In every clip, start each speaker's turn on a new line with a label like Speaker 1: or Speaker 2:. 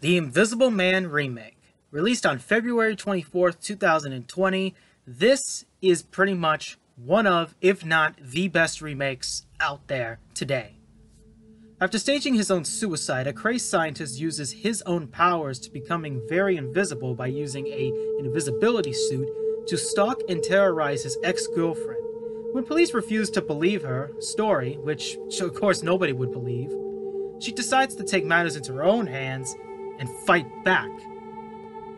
Speaker 1: The Invisible Man remake. Released on February 24th, 2020, this is pretty much one of, if not the best remakes out there today. After staging his own suicide, a crazed scientist uses his own powers to becoming very invisible by using an invisibility suit to stalk and terrorize his ex-girlfriend. When police refuse to believe her story, which of course nobody would believe, she decides to take matters into her own hands and fight back.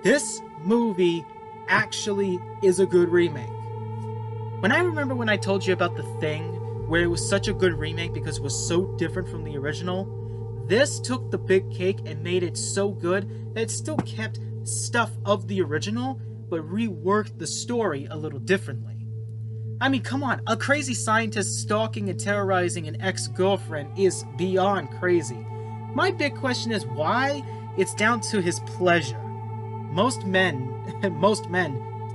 Speaker 1: This movie actually is a good remake. When I told you about The Thing, where it was such a good remake because it was so different from the original, this took the big cake and made it so good that it still kept stuff of the original, but reworked the story a little differently. I mean, come on, a crazy scientist stalking and terrorizing an ex-girlfriend is beyond crazy. My big question is why? It's down to his pleasure. Most men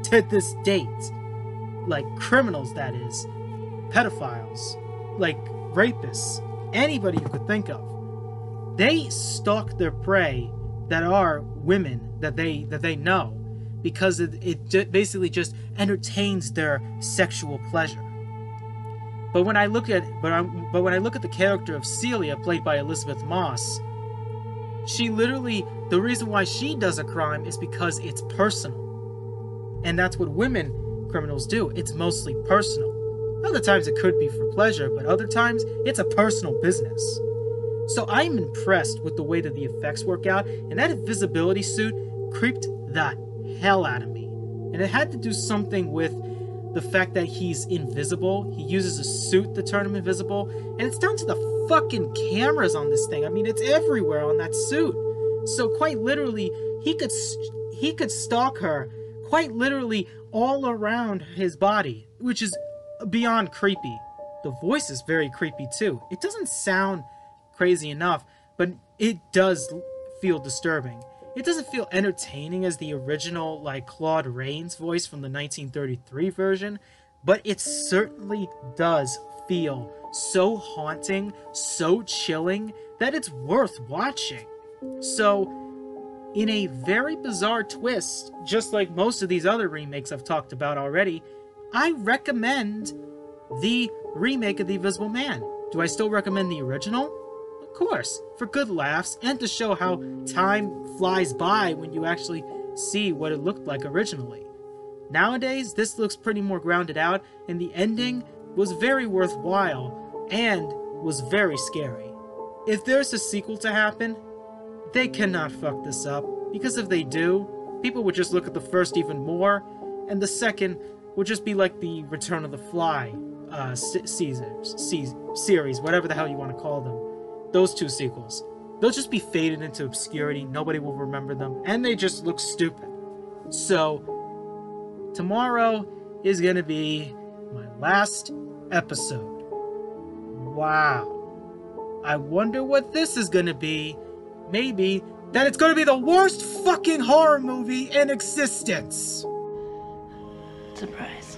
Speaker 1: to this date, like criminals that is, pedophiles, like rapists, anybody you could think of, they stalk their prey that are women that they know because it basically just entertains their sexual pleasure. But when I look at the character of Celia, played by Elizabeth Moss, she literally, the reason why she does a crime is because it's personal. And that's what women criminals do. It's mostly personal. Other times it could be for pleasure, but other times it's a personal business. So I'm impressed with the way that the effects work out, and that invisibility suit creeped the hell out of me. And it had to do something with the fact that he's invisible. He uses a suit to turn him invisible, and it's down to the fucking cameras on this thing. I mean, it's everywhere on that suit. So quite literally, he could stalk her quite literally all around his body, which is beyond creepy. The voice is very creepy too. It doesn't sound crazy enough, but it does feel disturbing. It doesn't feel entertaining as the original, like, Claude Rains voice from the 1933 version, but it certainly does feel so haunting, so chilling, that it's worth watching. So, in a very bizarre twist, just like most of these other remakes I've talked about already, I recommend the remake of The Invisible Man. Do I still recommend the original? Of course, for good laughs and to show how time flies by when you actually see what it looked like originally. Nowadays, this looks pretty more grounded out, and the ending was very worthwhile and was very scary. If there's a sequel to happen, they cannot fuck this up, because if they do, people would just look at the first even more, and the second would just be like the Return of the Fly series, whatever the hell you want to call them. Those two sequels. They'll just be faded into obscurity, nobody will remember them, and they just look stupid. So, tomorrow is going to be my last episode. Wow. I wonder what this is going to be. Maybe that it's going to be the worst fucking horror movie in existence.
Speaker 2: Surprise.